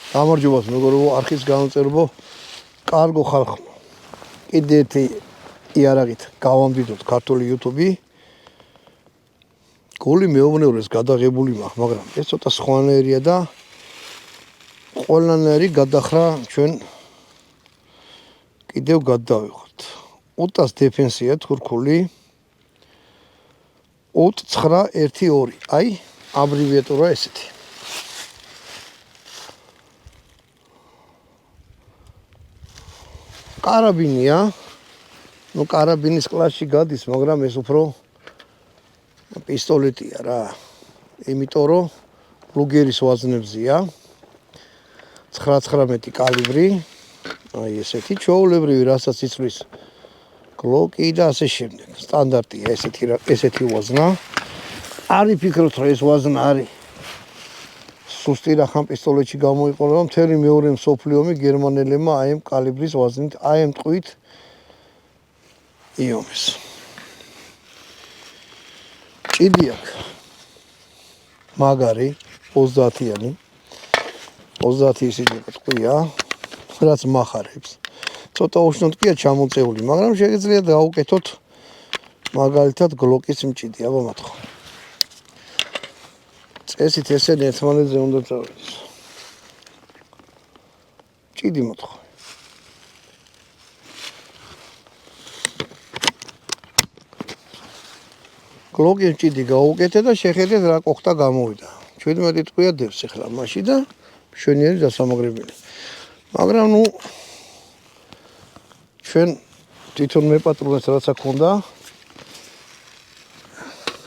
გამარჯობათ მეგობრებო, არხის განმწერბო, კარგო ხალხო. კიდე ერთი იარაღით გავამდიდოთ ქართული YouTube-ი. გული მეუბნეურეს გადაღებული მაქვს, მაგრამ ეს ცოტა სხვანაირია და ყველანაირი გადახრა ჩვენ კიდევ გადავიღოთ. 500 დეფენსია თურქული 5-9-1-2. აი, აბრევიატურა ესეთი. კარაბინია. ნუ კარაბინის კლასში გადის, მაგრამ ეს უფრო პისტოლეტია რა. იმიტომ რომ ლუგერის ვაზნებზია. 9-19 კალიბრი. აი ესეთი ჩვეულებრივი, რასაც იწვლის გლოკი და ასე შემდეგ. სტანდარტია ესეთი ვაზნა. არ ვიფიქროთ, რომ ეს ვაზნა არის სუსტი რახან პისტოლეტში გამოიყენება. მთელი მეორე მსოფლიო ომი გერმანელებმა აი ამ კალიბრის ვაზნით, აი ამ ტყვით იომეს. ჭიდი აქვს მაგარი 30-იანი 30 ისინი ტყვია, რაც მახარებს. ცოტა უშნოტკია ჩამოწეული, მაგრამ შეგიძლიათ გავუკეთოთ მაგალითად გლოკის მჭიდი, აბა მათხოვ. წესით ესენი ერთმანეთზე უნდა წავიდეს. ჭიდი მოთხოვ. გლოკის მჭიდი გავუკეთე და შეხედეთ რა კოხტა გამოვიდა. 17 ტყვია დევს ახლა მაშინ და მშვენიერი დასამაგრებელი. მაგრამ ნუ ჩვენ თვითონ მეპატრონეს რაცა ქონდა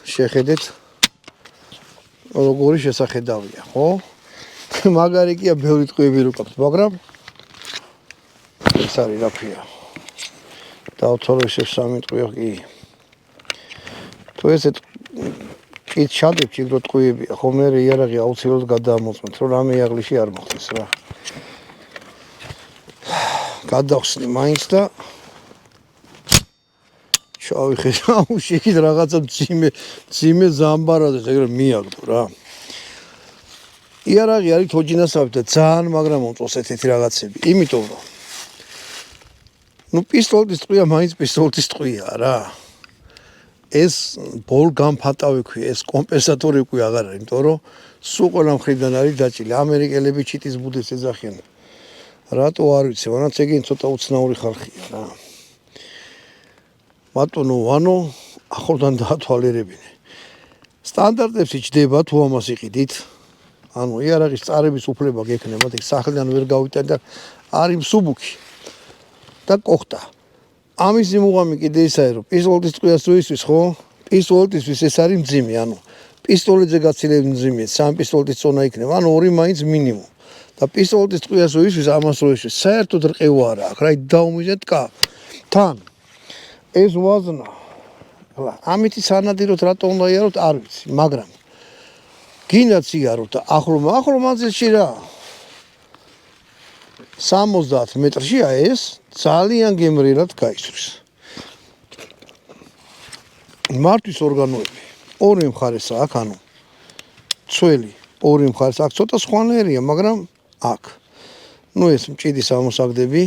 შეხედეთ როგორი შესახედავია, ხო? მაგარი კია ბევრი ტყვიები რო გაქვს, მაგრამ ეს არის რაფია. დავთვალე სამი ტყვია კი. თუ ესეთ კით შადებ იქ რო ტყვიებია, ხო მე იარაღი აუცილებლად გადაამოწმეთ, რომ რამე იაღლიში არ მოხდეს რა. გადავხსნი მაინც და შავიხედავ შეკით რაღაცა მძიმე ზამბარადებს ეგრე მიაგდო რა. იარაღი არის თოჯინასავით და ძალიან მაგრამ მომწონს ესეთი რაღაცები, იმიტომ რომ ნუ პისტოლეტის ტყვია მაინც პისტოლეტის ტყვია რა. ეს ბოლ გამფატავი ქვია, ეს კომპენსატორი ქვია აღარ არის, იმიტომ რომ სულ ყველა მხრიდან არის დაჭილი. ამერიკელები ჩიტის ბუდეს ეძახიან. რატო არ ვიცი, მანაც ეგენი ცოტა უცნაური ხალხია რა. ბატონო ვანო ახლდან დაათვალიერებინე. სტანდარტებში ჯდება თუ ამას იყიდით. ანუ იარაღის წარების უფლება გექნებათ, ეგ სახლიდან ვერ გავიტან და არის მსუბუქი და კოხტა. ამის მუღამი კიდე ისაა, რომ პისტოლეტის ტყვიას რო ისვის, ხო? პისტოლეტისთვის ეს არის მძიმე, ანუ პისტოლეტზე გაცილებით მძიმეა, 3 პისტოლეტის წონა იქნება, ანუ 2 მაინც მინიმუმ. და პისტოლეტის ტყვიას რო ისვის, ამას რო ისვის, საერთოდ რყევა არა აქვს, რა დაუმიზეთ კა. თან ეს ვაზნა. ხლა, ამითი სანადიროთ რატო უნდა იაროთ, არ ვიცი, მაგრამ გინდაც იაროთ და ახლო მანძილში რა. 70 მეტრშია ეს ძალიან გემრიელად გაისვრის. მართვის ორგანოები ორი მხარესა აქ, ანუ ცველი ორი მხარეს აქ ცოტა სხვანაირია, მაგრამ აქ. ნუ ეს მჭიდის ამოსაგდები.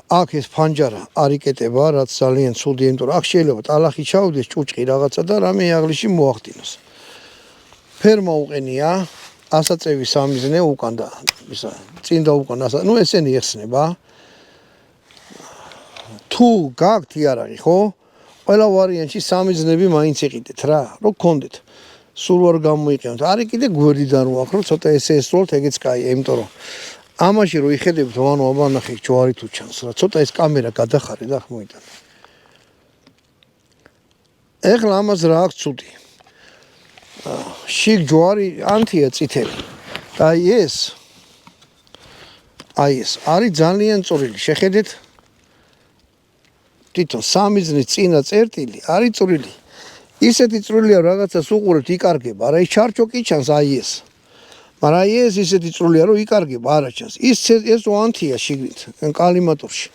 აქ ეს ფანჯარა არ იკეტება, რაც ძალიან ცუდია, იმიტომ რომ აქ შეიძლება ტალახი ჩავდეს, ჭუჭყი რაღაცა და რამე იაღლიში მოახდინოს. ფერმა უყენია, ასაწევი სამიზნე უკან და ისა წინ და უკან ასა, ნუ ესენი ეხსნება. თუ გაქვთ იარაღი, ხო? ყველა ვარიანტში სამიზნები მაინც იყიდეთ რა, რომ გქონდეთ. სულ არ გამოიყენოთ. არის კიდე გვერდიდან რო აქ, რომ ცოტა ესე ესროლთ, ეგეც კაია, იმიტომ რომ ამაში რო იხედებთ, ვანო აბანახი ჯვარი თუ ჩანს რა, ცოტა ეს კამერა გადახარე და ახ მოიტანე. ეხლა ამას რა აქვს ცუდი. შიგ ჯვარი ანთია წითელი. და აი ეს არის ძალიან წვრილი. შეხედეთ თვითონ სამიზნის წინა წერტილი არის წვრილი. ისეთი წვრილია რაღაცას უყურებთ იკარგება, არა ის ჩარჩო კი ჩანს აი ეს. მაგრამ აი ეს ისეთი წვრილია რომ იკარგება, არა ჩანს. ეს ანთია შიგნით, კალიმატორში.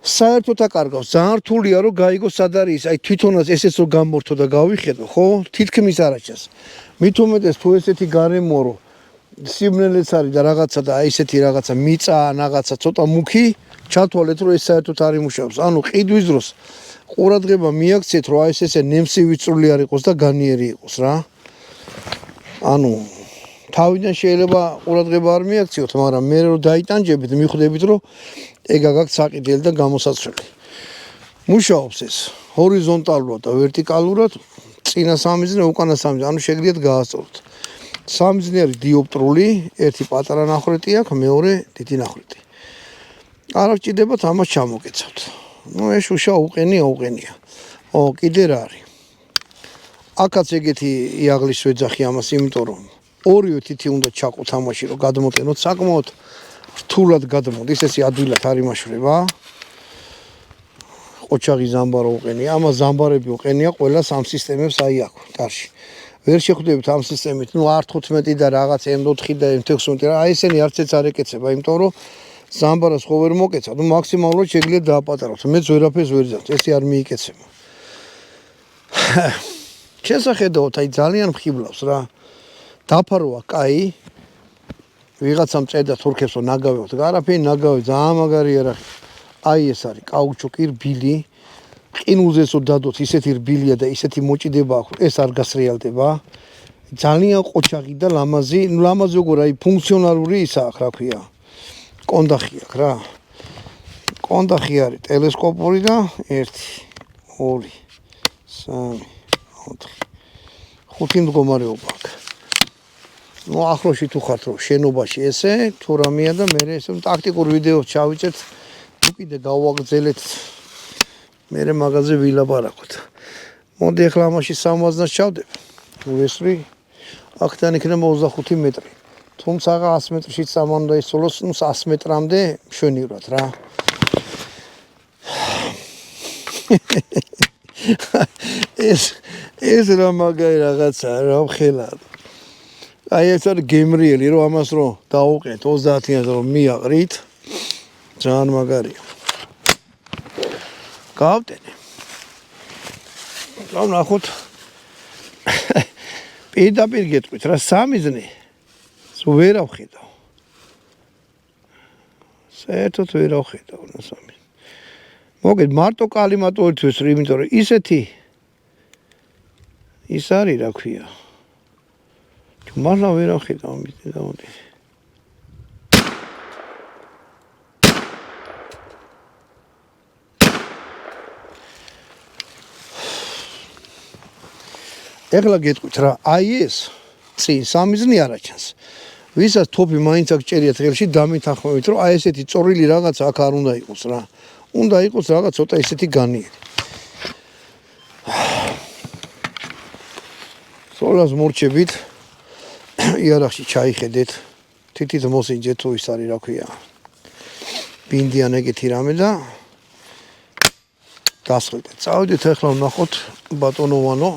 საერთოდ აკარგავს, ძალიან რთულია რომ გაიგო სად არის, აი თვითონაც ესეც რომ გამორთო და გავიხედო, ხო? თითქმის არ აჩას. მით უმეტეს თუ ესეთი გარემოა რომ სიმნელეც არის და რაღაცა და ისეთი რაღაცა მიწა რაღაცა ცოტა მუქი ჩათვალეთ რომ ეს საერთოდ არ იმუშავებს. ანუ ყიდვის დროს ყურადღება მიაქციეთ რომ ეს ესე ნემსი ვიწრული არ იყოს და განიერი იყოს რა. ანუ თავიდან შეიძლება ყურადღება არ მიაქციოთ, მაგრამ მე რომ დაიტანჯებით, მიხვდებით რომ ეგ აგაქვთ საყიდელი და გამოსაცვლელი. მუშაობს ეს ჰორიზონტალურად და ვერტიკალურად, წინა სამიზნე, უკანა სამიზნე, ანუ შეგიძლიათ გაასწოროთ. სამიზნე არის დიოპტრული, ერთი პატარა ნახრეტი აქვს, მეორე დიდი ნახრეტი. არ აღჭირდებათ ამას ჩამოკეცავთ. ეს შუშა უყენია. კიდე რა არის? აქაც ეგეთი იაღლის ვეძახი ამას, იმიტომ რომ ორივე თითი უნდა ჩაყოთ ამაში, რომ გადმოტენოთ საკმაოდ რთულად გადმოდის, ესე ადვილად არ იმაშვრება. ყოჩაღი ზამბარო უყენია, ამას ზამბარები უყენია ყველა სამ სისტემებს აი აქ კარში. ვერ შეხვდებით ამ სისტემით, R15 და რაღაც M4 და M16 რა, აი ესენი არც ეც არ ეკეცება, იმიტომ რომ ზამბარას ხო ვერ მოკეცავ, მაქსიმალურად შეგიძლიათ დააპატარავთ. მეც ვერაფერს ვერ ძახთ, ესე არ მიიკეცება. შესახედავთ, აი ძალიან მხიბლავს რა. დაფაროა კაი. ვიღაცამ წერდა თურქებს რომ ნაგავებთ, არაფერი ნაგავი ძალიან მაგარი არა. აი ეს არის კაუჩუკი რბილი. ყინულზესო დადოთ, ისეთი რბილია და ისეთი მოჭიდება აქვს, ეს არ გასრიალდება. ძალიან ყოჩაღი და ლამაზი, ლამაზი როგორ აი ფუნქციონალური ისაა, რა ქვია. კონდახი აქვს რა. კონდახი არის ტელესკოპური და 1 2 3 4 5 მდგომარეობა აქვს. ახლოში თუ ხართ რომ შენობაში ესე თუ რამეა და მე ესე ტაქტიკურ ვიდეოს ჩავიჭერთ, თუ კიდე გავაგრძელეთ, მე მაგაზე ვილაპარაკოთ. მოდი ახლა ამაში 60-ს ჩავდებ. ვესვრი აქთან იქნება 25 მეტრი. თუმცა 100 მეტრშიც ამან და ისოლოს 100 მეტრამდე მშვენივრად რა. ეს რა მაგარი რაღაცა რა ხელა. აი ეს არის გემრიელი რომ ამას რომ დაუყენთ 30-იანს რომ მიაყრით ძალიან მაგარია. გავტენე. რა ნახოთ. პირდაპირ გეტყვით რა სამიზნე. სულ ვერ ავხედავ. საერთოდ ვერ ავხედავ რა სამიზნე. მოგეთ მარტო კალიმატორისთვის რა, იმიტომ რომ ისეთი ის არის რა ქვია. მართლა ვერ ავხედავ მიწი დაუდი. ეხლა გეტყვით რა, აი ეს წინ სამიზნე არ აჩანს. ვისაც თოფი მაინც აქ ჭერიათ ხელში დამითანხმებით, რომ აი ესეთი წორილი რაღაც აქ არ უნდა იყოს რა. უნდა იყოს რაღაც ცოტა ესეთი განიერი. სოლას მორჩებით. იარაღში ჩაიხედეთ. თითით მოსინჯეთ თუ ის არის რა ქვია. ბინდიან ეგეთი რამე და დასხდეთ. წავედით ახლა ვნახოთ ბატონოვანო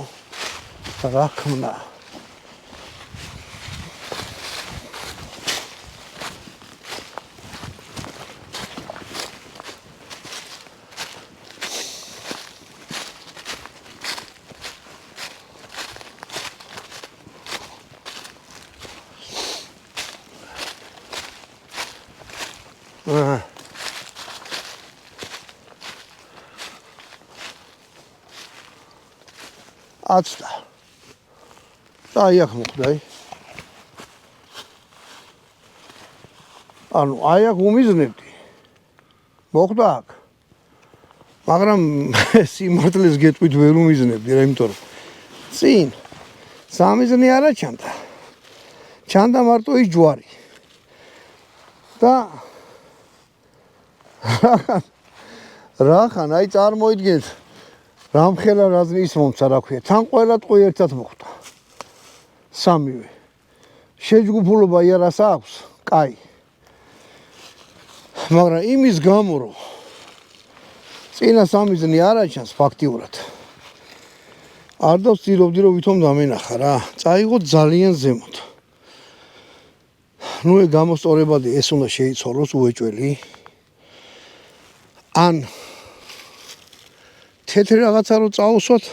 რა ხმნა. აცდა. აი აქ მოხდა. ანუ აი აქ უმიზნებდი. მოხდა აქ. მაგრამ სიმართლეს გეტყვით ვერ უმიზნებდი რა, იმიტომ რომ წინ სამიზნე არ აჩანდა. ჩანდა მარტო ის ჯვარი. და რახან აი წარმოიდგინეთ რამხელა რაზმის მომცა რა ქვია, თან ყველა ტყვი ერთად მოხდა. სამივე. შეჯგუფულობა იარას აქვს, კაი. მაგრამ იმის გამო რომ წინა სამიზნე არ აჩანს ფაქტიურად. არ დავცდილობდი რომ ვითომ დამენახა რა. წაიღო ძალიან ზემოთ. ნუ ეგ გამოსწორებადი ეს უნდა შეიცვალოს უეჭველი. ან თეთრი რაღაცა რო წაუსვათ,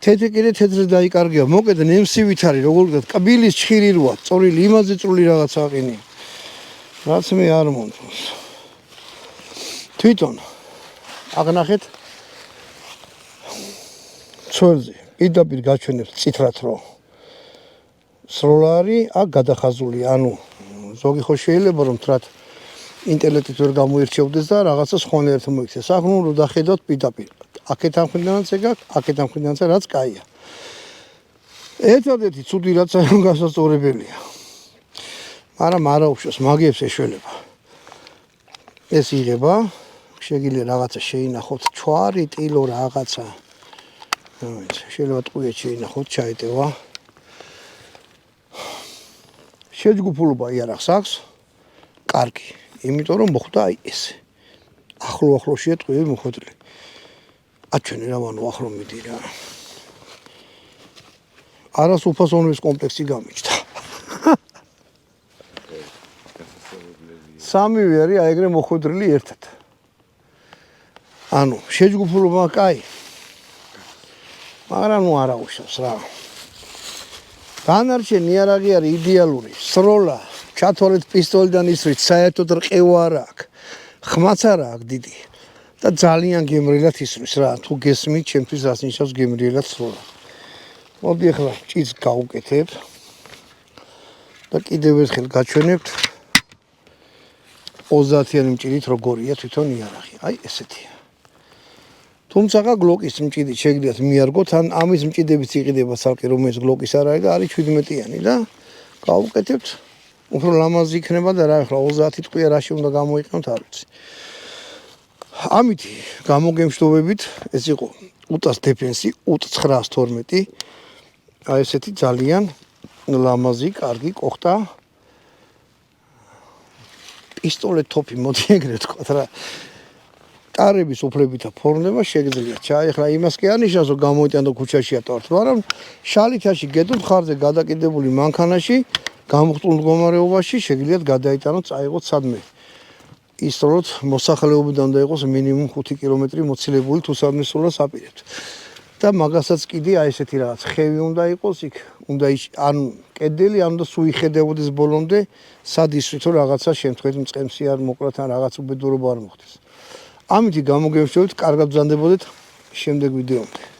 თეთრი კიდე თეთრს დაიკარგია. მოკედ ნემსივით არის, როგორ ვთქვათ, კბილის ჩხირი როა, წორილი იმაზე წრული რაღაცა აყინია. რაც მე არ მომწონს. თვითონ აღნახეთ ცოლზე პირდაპირ გაჩვენებს წითრად რომ სროლა არის აქ გადახაზული, ანუ ზოგი ხო შეიძლება რომ თრათ ინტელექტით ვერ გამოირჩევდეს და რაღაცა სხვანაირად მოიქცეს. აქ ნუ რომ დახედოთ პირდაპირ. აქეთ ამ მხრიდანაც ეგ აქვს, აქეთ ამ მხრიდანაც რაც კაია. ერთადერთი ცუდი რაც გასასწორებელია. მაგრამ არა უშავს, მაგიებს ეშველება. ეს იღება, შეგიძლია რაღაცა შეინახოთ, ჩვარი, ტილო რაღაცა. შეიძლება ტყუიეთ შეინახოთ, ჩაეტევა. შეჯგუფულობა იარაღს აქვს, კარგი, იმიტომ რომ მოხვდა აი ესე. ახლო-ახლოშია ტყუები მოხვედრილი. აჩვენე რა ვანო ახლო მიდი რა. არასუფასოვნების კომპლექსი გამიჩნდა. სამივე არის აი ეგრე მოხვედრილი ერთად. ანუ შეჯგუფულობა კაი. მაგრამ ნუ არა უშავს რა. დანარჩენი იარაღი არის იდეალური, სროლა, ჩათვალეთ პისტოლიდან ისვრით, საერთოდ რყევა არ აქვს. ხმაც არ აქვს დიდი. და ძალიან გემრიელად ისვრის რა, თუ გესმით, ჩემთვის რას ნიშნავს გემრიელად სროლა. მოდი ახლა ჭიც გავუკეთებ და კიდევ ერთხელ გაჩვენებთ 30-იანი მჭიდით როგორია თვითონ იარაღი. აი ესეთია. თუმცა გლოკის მჭიდით შეგიძლიათ მიარგოთ, ან ამის მჭიდებით იყიდება ცალკე რომელიც გლოკის არ არის და არის 17-იანი და გავუკეთებთ. უფრო ლამაზი იქნება და რა ახლა 30 ტყვია რაში უნდა გამოიყენოთ არ ვიცი. ამით გამოგემშვიდობებით ეს იყო უტას დეფენსი U912. აი ესეთი ძალიან ლამაზი, კარგი კოხტა. პისტოლეტ თოფი მოდი ეგრე ვთქვათ რა. ტარების უფლებითა ფორმა შეგიძლიათ ჩაეხლა იმას კი არ ნიშნავს რომ გამოიტანო ქუჩაში ატაროთ, მაგრამ შალითაში გედოთ ხარზე გადაკიდებული მანქანაში გამოხტულ მდგომარეობაში შეგიძლიათ გადაიტანოთ, წაიღოთ სადმე. ის რომ მოსახლეობიდან უნდა იყოს მინიმუმ 5 კილომეტრი მოცილებული თუ სადმე სროლას აპირებთ. და მაგასაც კიდე აი ესეთი რაღაც ხევი უნდა იყოს იქ, უნდა ანუ კედელი არ უნდა სულ იხედებოდეს ბოლომდე, სად ისვით რომ რაღაცა შემთხვევით მწყემსი არ მოკრათ ან რაღაც უბედურობა არ მოხდეს. ამით გამოგემშვიდობებით, კარგად ბრძანდებოდეთ შემდეგ ვიდეომდე.